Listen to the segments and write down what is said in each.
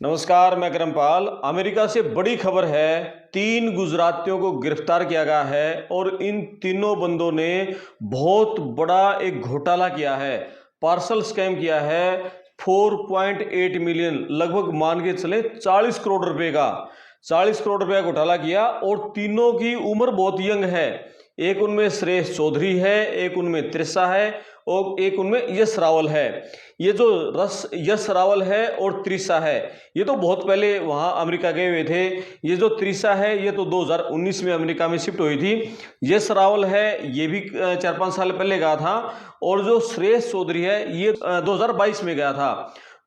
नमस्कार, मैं करमपाल। अमेरिका से बड़ी खबर है। 3 गुजरातियों को गिरफ्तार किया गया है और इन तीनों बंदों ने बहुत बड़ा एक घोटाला किया है, पार्सल स्कैम किया है। 4.8 मिलियन, लगभग मान के चले 40 करोड़ रुपए का 40 करोड़ रुपए का घोटाला किया। और तीनों की उम्र बहुत यंग है। एक उनमें श्रेयस चौधरी है, एक उनमें त्रिशा है और एक उनमें यश रावल है। ये जो यश रावल है और त्रिशा है, ये तो बहुत पहले वहां अमेरिका गए हुए थे। ये जो त्रिशा है ये तो 2019 में अमेरिका में शिफ्ट हुई थी। यश रावल है ये भी 4-5 साल पहले गया था। और जो श्रेयस चौधरी है ये 2022 में गया था।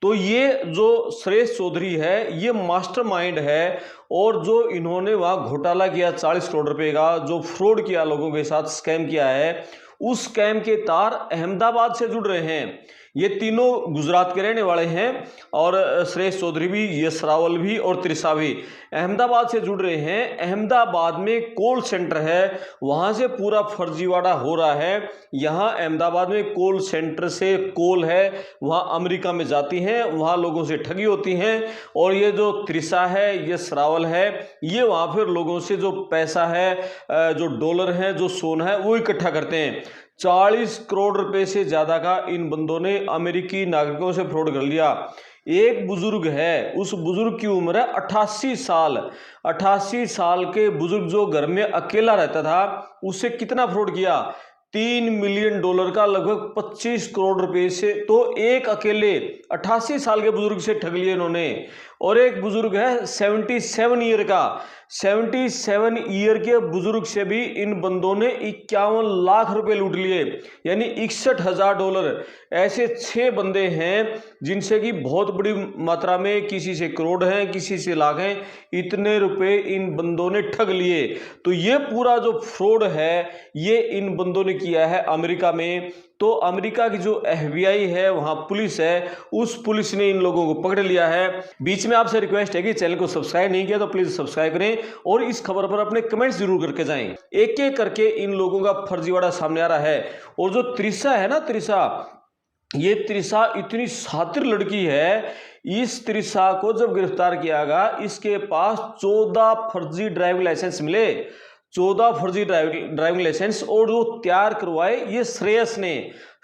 तो ये जो श्रेयस चौधरी है ये मास्टरमाइंड है। और जो इन्होंने वहां घोटाला किया 40 करोड़ रुपए का, जो फ्रॉड किया, लोगों के साथ स्कैम किया है, उस स्कैम के तार अहमदाबाद से जुड़ रहे हैं। ये तीनों गुजरात के रहने वाले हैं और श्रेयस चौधरी भी, यश रावल भी और त्रिशा भी अहमदाबाद से जुड़ रहे हैं। अहमदाबाद में कॉल सेंटर है, वहां से पूरा फर्जीवाड़ा हो रहा है। यहाँ अहमदाबाद में कॉल सेंटर से कॉल है, वहां अमेरिका में जाती हैं, वहां लोगों से ठगी होती हैं। और ये जो त्रिशा है, यश रावल है, ये वहां फिर लोगों से जो पैसा है, जो डॉलर है, जो सोना है, वो इकट्ठा करते हैं। 40 करोड़ रुपए से ज्यादा का इन बंदों ने अमेरिकी नागरिकों से फ्रॉड कर लिया। एक बुजुर्ग है, उस बुजुर्ग की उम्र है 88 साल। 88 साल के बुजुर्ग जो घर में अकेला रहता था, उससे कितना फ्रॉड किया? $3 मिलियन का, लगभग 25 करोड़ रुपए से। तो एक अकेले 88 साल के बुजुर्ग से ठग लिए इन्होंने। और एक बुजुर्ग है 77 ईयर का, 77 ईयर के बुजुर्ग से भी इन बंदों ने 51 लाख रुपए लूट लिए, यानी $61,000। ऐसे 6 बंदे हैं जिनसे कि बहुत बड़ी मात्रा में, किसी से करोड़ हैं, किसी से लाख हैं, इतने रुपए इन बंदों ने ठग लिए। तो ये पूरा जो फ्रॉड है ये इन बंदों ने किया है अमेरिका में। तो अमेरिका की जो FBI है, वहां पुलिस है, उस पुलिस ने इन लोगों को पकड़ लिया है। बीच में आपसे रिक्वेस्ट है कि चैनल को सब्सक्राइब नहीं किया तो प्लीज सब्सक्राइब करें और इस खबर पर अपने कमेंट्स जरूर करके जाएं। एक एक करके इन लोगों का फर्जीवाड़ा सामने आ रहा है। और जो त्रिशा है ना, ये त्रिशा इतनी शातिर लड़की है। इस त्रिशा को जब गिरफ्तार किया गया, इसके पास 14 फर्जी ड्राइविंग लाइसेंस मिले। 14 फर्जी ड्राइविंग लाइसेंस। और जो तैयार करवाए ये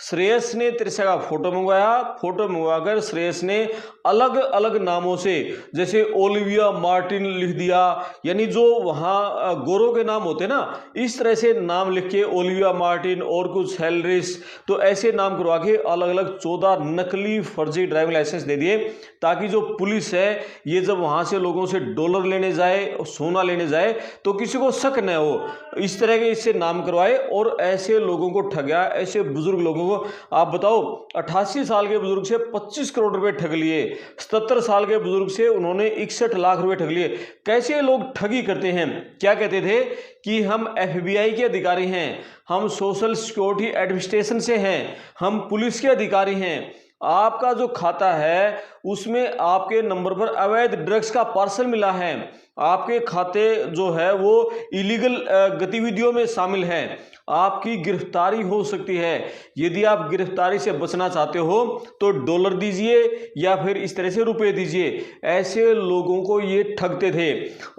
श्रेयस ने त्रिशा का फोटो मंगवाया। फोटो मंगवाकर श्रेयस ने अलग अलग नामों से, जैसे ओलिविया मार्टिन लिख दिया, यानी जो वहां गोरों के नाम होते ना, इस तरह से नाम लिख के ओलिविया मार्टिन और कुछ हेलरिस, तो ऐसे नाम करवा के अलग अलग 14 नकली फर्जी ड्राइविंग लाइसेंस दे दिए, ताकि जो पुलिस है ये जब वहां से लोगों से डॉलर लेने जाए, सोना लेने जाए, तो किसी को शक न हो। इस तरह के इससे नाम करवाए और ऐसे लोगों को ठगा, ऐसे बुजुर्ग लोगों को। आप बताओ, 88 साल के बुजुर्ग से 25 करोड़ रुपए ठग लिए, 77 साल के बुजुर्ग से उन्होंने 61 लाख रुपए ठग लिए। कैसे लोग ठगी करते हैं? क्या कहते थे कि हम FBI के अधिकारी हैं, हम सोशल सिक्योरिटी एडमिनिस्ट्रेशन से हैं, हम पुलिस के अधिकारी हैं। आपका जो खाता है उसमें आपके नंबर पर अवैध ड्रग्स का पार्सल मिला है, आपके खाते जो है वो इलीगल गतिविधियों में शामिल हैं, आपकी गिरफ्तारी हो सकती है। यदि आप गिरफ्तारी से बचना चाहते हो तो डॉलर दीजिए या फिर इस तरह से रुपए दीजिए। ऐसे लोगों को ये ठगते थे।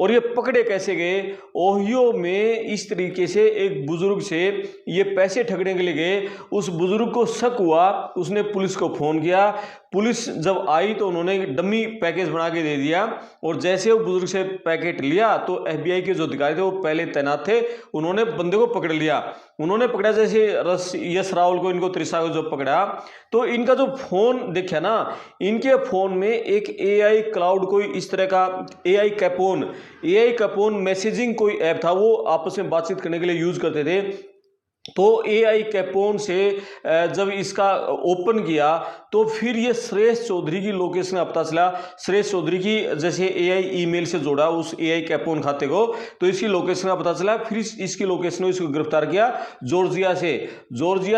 और ये पकड़े कैसे गए? ओहियो में इस तरीके से एक बुजुर्ग से ये पैसे ठगने के लिए गए। उस बुजुर्ग को शक हुआ, उसने पुलिस को फोन किया। पुलिस जब आई तो उन्होंने डमी पैकेज बना के दे दिया। और जैसे वो बुजुर्ग से पैकेट लिया तो FBI के जो अधिकारी थे वो पहले तैनात थे, उन्होंने बंदे को पकड़ लिया। उन्होंने पकड़ा, जैसे यश रावल को, इनको त्रिशा को जो पकड़ा, तो इनका जो फोन देखा ना, इनके फोन में एक AI क्लाउड, कोई इस तरह का AI कैपोन मैसेजिंग कोई ऐप था, वो आपस में बातचीत करने के लिए यूज करते थे। तो AI कैपोन से जब इसका ओपन किया तो फिर ये श्रेयस चौधरी की लोकेशन का पता चला। श्रेयस चौधरी की जैसे AI ईमेल से जोड़ा उस AI कैपोन खाते को, तो इसकी लोकेशन का पता चला। फिर इसकी लोकेशन को इसको गिरफ्तार किया जॉर्जिया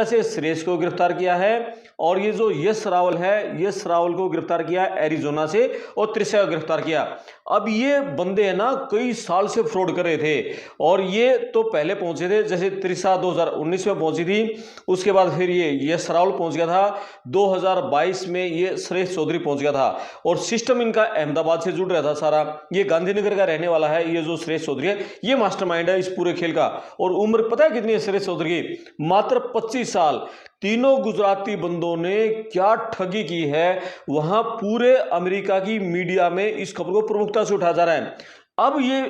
से श्रेयस को गिरफ्तार किया है। और ये जो यश रावल है, यश रावल को गिरफ्तार किया एरिजोना से और त्रिशा को गिरफ्तार किया। अब ये बंदे है ना कई साल से फ्रॉड कर रहे थे और ये तो पहले पहुंचे थे, जैसे त्रिशा 2019 में पहुंची थी, उसके बाद फिर ये यश रावल पहुंच गया था, 2022 में ये श्रेष्ठ चौधरी पहुंच गया था और सिस्टम इनका अहमदाबाद से जुड़ रहा था सारा। ये गांधीनगर का रहने वाला है, ये जो श्रेष्ठ चौधरी है ये मास्टरमाइंड है इस पूरे खेल का। और उम्र पता है कितनी है श्रेष्ठ चौधरी की? मात्र 25 साल। तीनों गुजराती बंदों ने क्या ठगी की है, वहां पूरे अमेरिका की मीडिया में इस खबर को प्रमुखता से उठाया जा रहा है। अब ये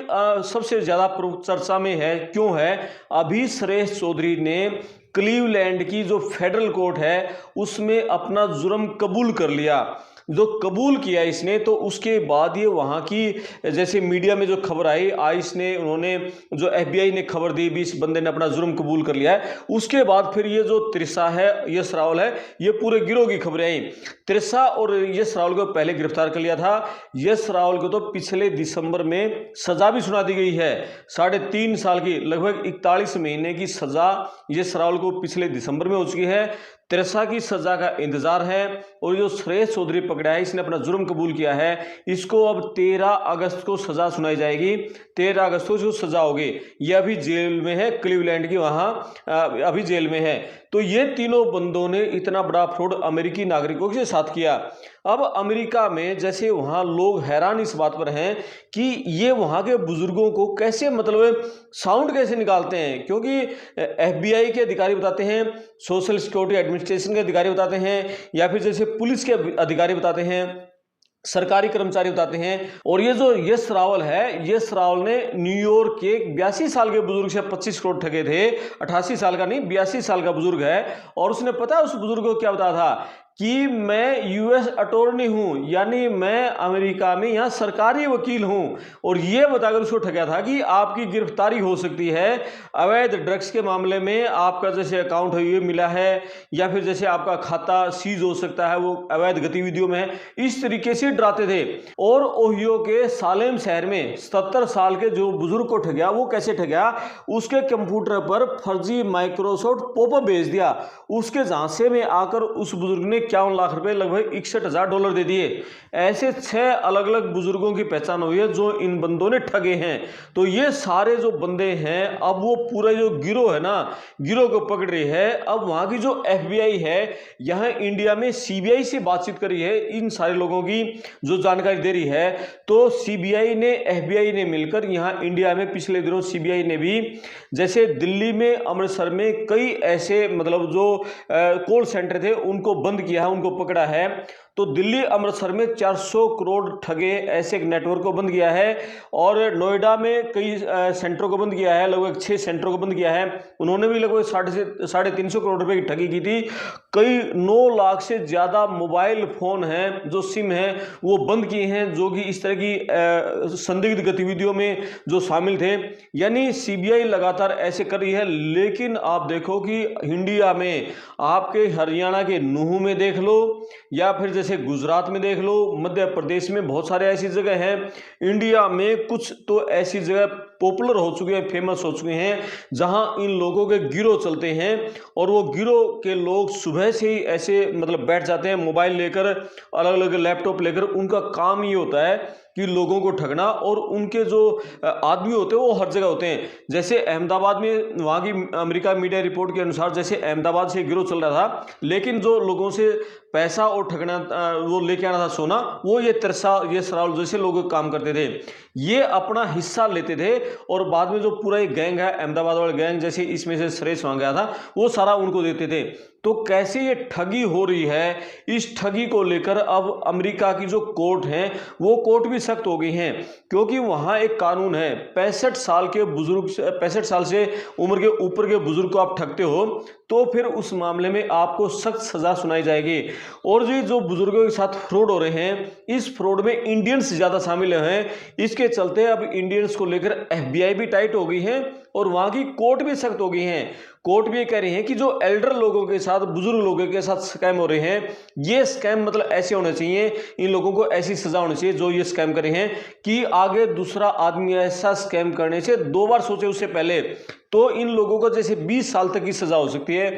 सबसे ज्यादा प्रमुख चर्चा में है, क्यों है? अभी श्रेष्ठ चौधरी ने क्लीवलैंड की जो फेडरल कोर्ट है उसमें अपना जुर्म कबूल कर लिया। जो कबूल किया इसने, तो उसके बाद ये वहाँ की जैसे मीडिया में जो खबर आई, आइस ने, उन्होंने जो FBI ने खबर दी भी इस बंदे ने अपना जुर्म कबूल कर लिया है। उसके बाद फिर ये जो त्रिशा है, यश रावल है, ये पूरे गिरोह की खबरें आई। त्रिशा और यश रावल को पहले गिरफ्तार कर लिया था। यश रावल को तो पिछले दिसंबर में सजा भी सुना दी गई है, 3.5 साल की, लगभग 41 महीने की सजा यश रावल को पिछले दिसंबर में हो चुकी है। त्रिशा की सजा का इंतजार है और जो श्रेष्ठ चौधरी पकड़ा है इसने अपना जुर्म कबूल किया है, इसको अब 13 अगस्त को सजा सुनाई जाएगी। 13 अगस्त को जो सजा होगी, यह अभी जेल में है, क्लीवलैंड की, वहां अभी जेल में है। तो ये तीनों बंदों ने इतना बड़ा फ्रॉड अमेरिकी नागरिकों के साथ किया। अब अमेरिका में जैसे वहां लोग हैरान इस बात पर हैं कि ये वहां के बुजुर्गों को कैसे, मतलब साउंड कैसे निकालते हैं, क्योंकि FBI के अधिकारी बताते हैं, सोशल सिक्योरिटी एडमिनिस्ट्रेशन के अधिकारी बताते हैं, या फिर जैसे पुलिस के अधिकारी बताते हैं, सरकारी कर्मचारी बताते हैं। और ये जो यश रावल है, यश रावल ने न्यूयॉर्क के 82 साल के बुजुर्ग से 25 करोड़ ठगे थे। 88 साल का नहीं, 82 साल का बुजुर्ग है। और उसने पता है उस बुजुर्ग को क्या बताया था कि मैं US अटॉर्नी हूं, यानी मैं अमेरिका में यहां सरकारी वकील हूं। और यह बताकर उसको ठगा था कि आपकी गिरफ्तारी हो सकती है अवैध ड्रग्स के मामले में, आपका जैसे अकाउंट है ये मिला है, या फिर जैसे आपका खाता सीज हो सकता है, वो अवैध गतिविधियों में है। इस तरीके से डराते थे। और ओहियो के सालेम शहर में 77 साल के जो बुजुर्ग को ठगा, वो कैसे ठगा? उसके कंप्यूटर पर फर्जी माइक्रोसॉफ्ट पॉपअप भेज दिया। उसके झांसे में आकर उस बुजुर्ग ने 51 लाख रुपए, लगभग $61,000 दे दिए। ऐसे 6 अलग अलग बुजुर्गों की पहचान हुई है जो इन बंदों ने ठगे हैं। तो ये सारे जो बंदे हैं, अब वो पूरा जो गिरोह है ना, गिरोह को पकड़ रही है। अब वहां की जो FBI है, यहां इंडिया में CBI से बातचीत करी है, इन सारे लोगों की जो जानकारी दे रही है। तो CBI ने, FBI ने मिलकर यहां इंडिया में पिछले दिनों CBI ने भी जैसे दिल्ली में, अमृतसर में कई ऐसे, मतलब जो कॉल सेंटर थे उनको बंद किया है, उनको पकड़ा है। तो दिल्ली अमृतसर में 400 करोड़ ठगे ऐसे एक नेटवर्क को बंद किया है। और नोएडा में कई सेंटरों को बंद किया है, लगभग 6 सेंटरों को बंद किया है। उन्होंने भी लगभग 350 करोड़ रुपए की ठगी की थी। कई 9 लाख से ज्यादा मोबाइल फोन हैं, जो सिम हैं, वो बंद किए हैं, जो कि इस तरह की संदिग्ध गतिविधियों में जो शामिल थे। यानी CBI लगातार ऐसे कर रही है। लेकिन आप देखो कि इंडिया में, आपके हरियाणा के नूह में देख लो, या फिर जैसे गुजरात में देख लो, मध्य प्रदेश में बहुत सारे ऐसी जगह हैं, इंडिया में कुछ तो ऐसी जगह पॉपुलर हो चुके हैं, फेमस हो चुके हैं, जहां इन लोगों के गिरोह चलते हैं। और वो गिरोह के लोग सुबह से ही ऐसे, मतलब बैठ जाते हैं मोबाइल लेकर, अलग अलग लैपटॉप लेकर। उनका काम ही होता है कि लोगों को ठगना। और उनके जो आदमी होते हैं वो हर जगह होते हैं। जैसे अहमदाबाद में, वहाँ की अमेरिका मीडिया रिपोर्ट के अनुसार, जैसे अहमदाबाद से गिरोह चल रहा था, लेकिन जो लोगों से पैसा और ठगना, वो लेके आना था सोना, वो ये त्रिशा, ये सरावल जैसे लोग काम करते थे। ये अपना हिस्सा लेते थे और बाद में जो पूरा एक गैंग है, अहमदाबाद वाला गैंग, जैसे इसमें से श्रेष्ठ वहां गया था, वो सारा उनको देते थे। तो कैसे ये ठगी हो रही है, इस ठगी को लेकर अब अमेरिका की जो कोर्ट हैं, वो कोर्ट भी सख्त हो गई हैं। क्योंकि वहां एक कानून है, 65 साल के बुजुर्ग, 65 साल से उम्र के ऊपर के बुजुर्ग को आप ठगते हो तो फिर उस मामले में आपको सख्त सजा सुनाई जाएगी। और जो बुजुर्गों के साथ फ्रॉड हो रहे हैं, इस फ्रॉड में इंडियंस ज्यादा शामिल हैं। इसके चलते अब इंडियंस को लेकर FBI भी टाइट हो गई है और वहां की कोर्ट भी सख्त हो गई हैं। कोर्ट भी कह रही है कि जो एल्डर लोगों के साथ, बुजुर्ग लोगों के साथ स्कैम हो रहे हैं, ये स्कैम मतलब ऐसे होने चाहिए, इन लोगों को ऐसी सजा होनी चाहिए जो ये स्कैम कर रहे हैं, कि आगे दूसरा आदमी ऐसा स्कैम करने से 2 बार सोचे उससे पहले। तो इन लोगों को जैसे 20 साल तक की सजा हो सकती है।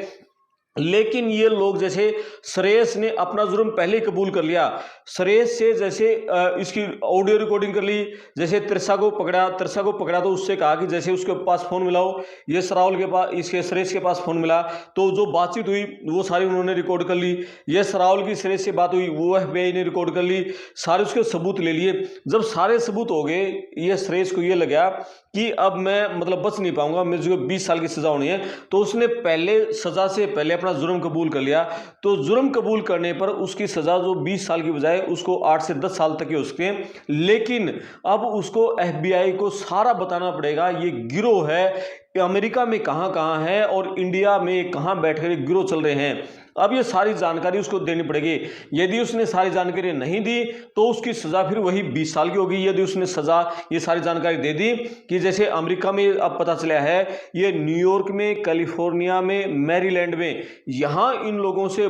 लेकिन ये लोग, जैसे श्रेयस ने अपना जुर्म पहले ही कबूल कर लिया, श्रेयस से जैसे इसकी ऑडियो रिकॉर्डिंग कर ली, जैसे त्रिशा को पकड़ा तो उससे कहा कि जैसे उसके पास फोन मिलाओ, ये सरावल के पास, इसके श्रेयस के पास फोन मिला, तो जो बातचीत हुई वो सारी उन्होंने रिकॉर्ड कर ली। ये सरावल की श्रेयस से बात हुई वो FBI ने रिकॉर्ड कर ली, सारे उसके सबूत ले लिए। जब सारे सबूत हो गए, ये श्रेयस को ये लगा कि अब मैं मतलब बच नहीं पाऊंगा, मुझे 20 साल की सजा होनी है, तो उसने पहले सजा से पहले अपना जुर्म कबूल कर लिया। तो जुर्म कबूल करने पर उसकी सजा जो 20 साल की बजाय उसको 8 से 10 साल तक ही हो सकते हैं। लेकिन अब उसको FBI को सारा बताना पड़ेगा, ये गिरोह है अमेरिका में कहां कहां है और इंडिया में कहां बैठकर गिरोह चल रहे हैं। अब ये सारी जानकारी उसको देनी पड़ेगी। यदि उसने सारी जानकारी नहीं दी तो उसकी सजा फिर वही 20 साल की होगी। यदि उसने सजा ये सारी जानकारी दे दी कि जैसे अमेरिका में अब पता चला है, ये न्यूयॉर्क में, कैलिफोर्निया में, मैरीलैंड में, यहाँ इन लोगों से,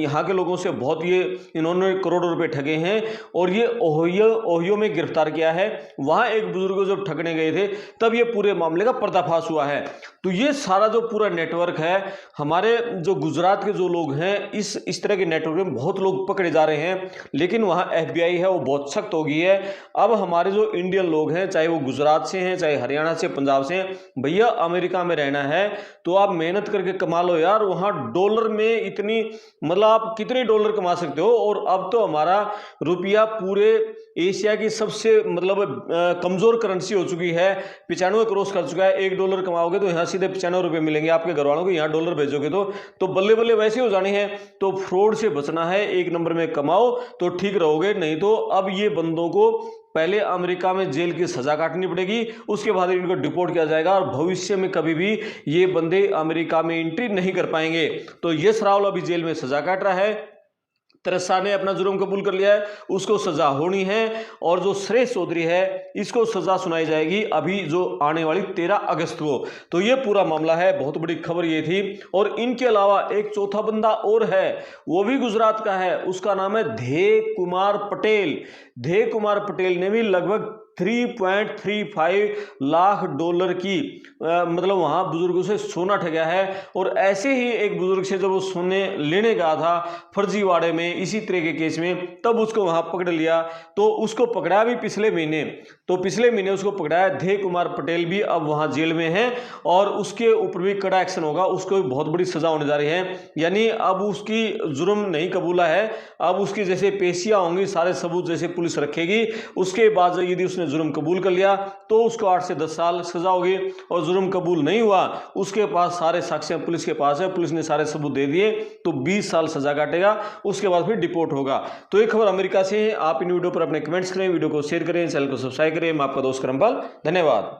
यहाँ के लोगों से बहुत ये इन्होंने करोड़ों रुपए ठगे हैं और ये ओहियो में गिरफ्तार किया है। वहाँ एक बुजुर्ग को जब ठगने गए थे तब ये पूरे मामले का पर्दाफाश हुआ है। तो ये सारा जो पूरा नेटवर्क है, हमारे जो गुजरात के जो लोग हैं, इस तरह के नेटवर्क में बहुत लोग पकड़े जा रहे हैं। लेकिन वहाँ FBI है वो बहुत सख्त हो गई है। अब हमारे जो इंडियन लोग हैं, चाहे वो गुजरात से हैं, चाहे हरियाणा से, पंजाब से हैं, भैया अमेरिका में रहना है तो आप मेहनत करके कमा लो यार। वहाँ डॉलर में इतनी, मतलब आप कितने डॉलर कमा सकते हो। और अब तो हमारा रुपया पूरे एशिया की सबसे मतलब कमजोर करेंसी हो चुकी है, 95 क्रॉस कर चुका है। $1 कमाओगे तो यहाँ सीधे 95 रुपये मिलेंगे आपके घर वालों को, यहाँ डॉलर भेजोगे तो बल्ले बल्ले वैसे हो जाने हैं। तो फ्रॉड से बचना है, एक नंबर में कमाओ तो ठीक रहोगे। नहीं तो अब ये बंदों को पहले अमेरिका में जेल की सजा काटनी पड़ेगी, उसके बाद इनको डिपोर्ट किया जाएगा और भविष्य में कभी भी ये बंदे अमेरिका में एंट्री नहीं कर पाएंगे। तो यश रावल अभी जेल में सजा काट रहा है, त्रिशा ने अपना जुर्म कबूल कर लिया है, उसको सजा होनी है। और जो श्रेयस चौधरी है इसको सजा सुनाई जाएगी अभी जो आने वाली 13 अगस्त को। तो ये पूरा मामला है, बहुत बड़ी खबर ये थी। और इनके अलावा एक चौथा बंदा और है, वो भी गुजरात का है, उसका नाम है धेय कुमार पटेल। धेय कुमार पटेल ने भी लगभग 3.35 लाख डॉलर की मतलब वहां बुजुर्गों से सोना ठगा है। और ऐसे ही एक बुजुर्ग से जब वो सोने लेने गया था फर्जीवाड़े में, इसी तरह के केस में, तब उसको वहां पकड़ लिया। तो उसको पकड़ा भी पिछले महीने, तो पिछले महीने उसको पकड़ाया। धेय कुमार पटेल भी अब वहां जेल में है और उसके ऊपर भी कड़ा एक्शन होगा, उसको भी बहुत बड़ी सजा होने जा रही है। यानी अब उसकी जुर्म नहीं कबूला है, अब उसकी जैसे पेशियां होंगी, सारे सबूत जैसे पुलिस रखेगी, उसके बाद यदि उसने जुर्म कबूल कर लिया तो उसको 8 से 10 साल सजा होगी। और जुर्म कबूल नहीं हुआ, उसके पास सारे साक्ष्य पुलिस के पास है, पुलिस ने सारे सबूत दे दिए, तो 20 साल सजा काटेगा, उसके बाद फिर डिपोर्ट होगा। तो ये खबर अमेरिका से है। आप इन वीडियो पर अपने कमेंट्स करें, वीडियो को शेयर करें, चैनल को सब्सक्राइब करें। मैं आपका दोस्त करमपाल, धन्यवाद।